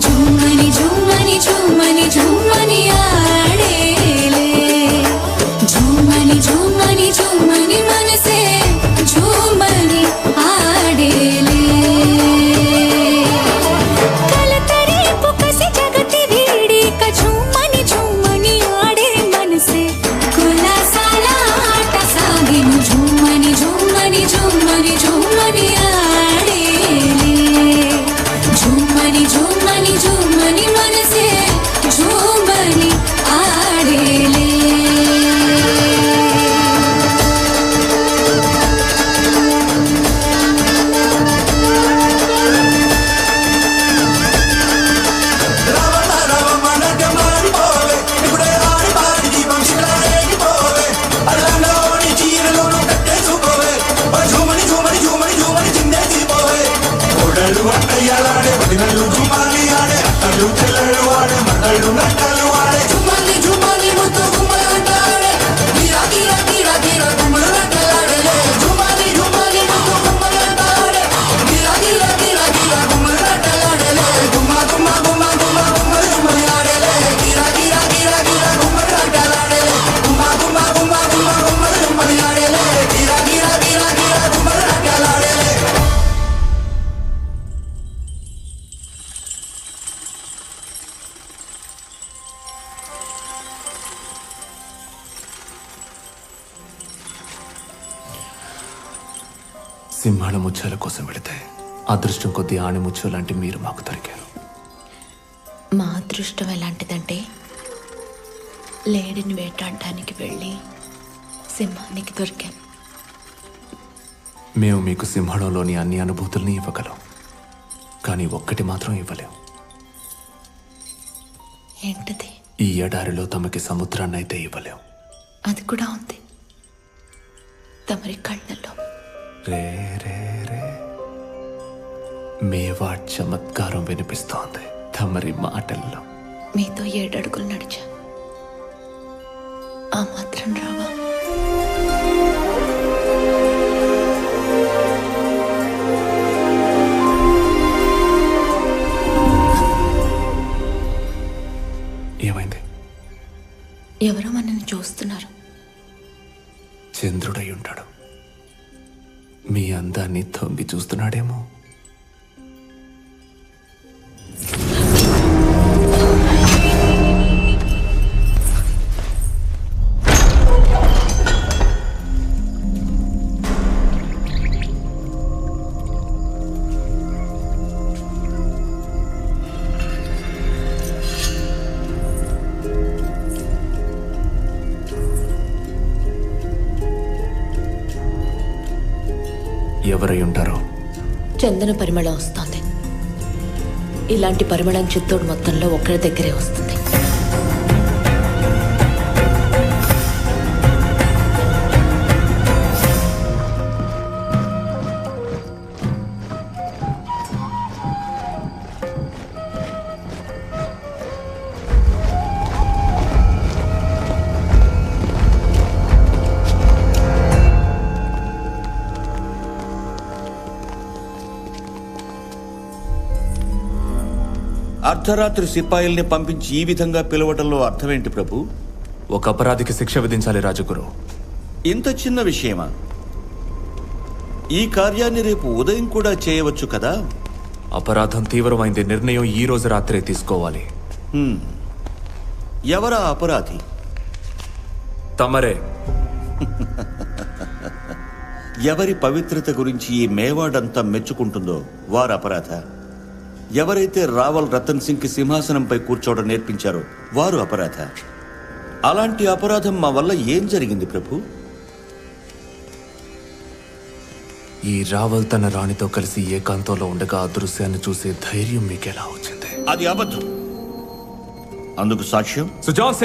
झूमनी झूमनी झूमनी झूमनी आड़ेले झूमनी झूमनी झूमनी मन से झूमनी आड़ेले कलतरी पुकसी जगती भीड़ी का झूमनी झूमनी आड़े मन से खुला साला आटा सागिन झूमनी झूमनी झूमनी झूमनी आड़ेले झूमनी झूमनी झूमनी मन से झूमनी आड़ेले సింహాల ముత్యాల కోసం వెళితే అదృష్టం కొద్దీ ఆణిముత్యం లాంటి మీరు మాకు దొరికారు. మా అదృష్టం ఎలాంటిదంటే లేడిని వేటాడడానికి వెళ్ళి సింహానికి దొరికాను. మేము మీకు సింహంలోని అన్ని అనుభూతుల్ని ఇవ్వగలం, కానీ ఒక్కటి మాత్రం ఇవ్వలేం. ఏంటది? ఈ ఎడారిలో తమకి సముద్రాన్ని అయితే ఇవ్వలేం. అది కూడా ఉంది తమరి కళ్ళల్లో. రే రే రే మేవాడ్ చమత్కారం వినిపిస్తోంది తమరి మాటల్లో. మీతో 7 అడుగులు నడిచా, ఆ మాత్రం రావా? ఏమైంది? ఎవరో మనల్ని చూస్తున్నారు. చంద్రుడై ఉంటాడు. మీ అందాన్ని తొంగి చూస్తున్నాడేమో. ఎవరై ఉంటారో? చందన పరిమళం వస్తోంది. ఇలాంటి పరిమళం చిత్తూరు మొత్తంలో ఒక్కరి దగ్గరే వస్తుంది. అర్ధరాత్రి సిపాయిల్ని పంపించి ఈ విధంగా పిలవడంలో అర్థమేంటి ప్రభు? ఒక అపరాధికి శిక్ష విధించాలి రాజగురు. ఇంత చిన్న విషయమా? ఈ కార్యాన్ని రేపు ఉదయం కూడా చేయవచ్చు కదా? అపరాధం తీవ్రమైంది. నిర్ణయం ఈ రోజు రాత్రే తీసుకోవాలి. ఎవరా అపరాధి? తమరే. ఎవరి పవిత్రత గురించి ఈ మేవాడంతా మెచ్చుకుంటుందో వారు అపరాధ. ఎవరైతే రావల్ రతన్ సింగ్ కి సింహాసనంపై కూర్చోవడం నేర్పించారో వారు అపరాధ. అలాంటి అపరాధం మా వల్ల ఏం జరిగింది ప్రభు? ఈ రావల్ తన రాణితో కలిసి ఏకాంతంలో ఉండగా ఆ దృశ్యాన్ని చూసే ధైర్యం మీకెలా వచ్చింది? అది అబద్ధం. అందుకు సాక్ష్యం సుజాన్ సింగ్.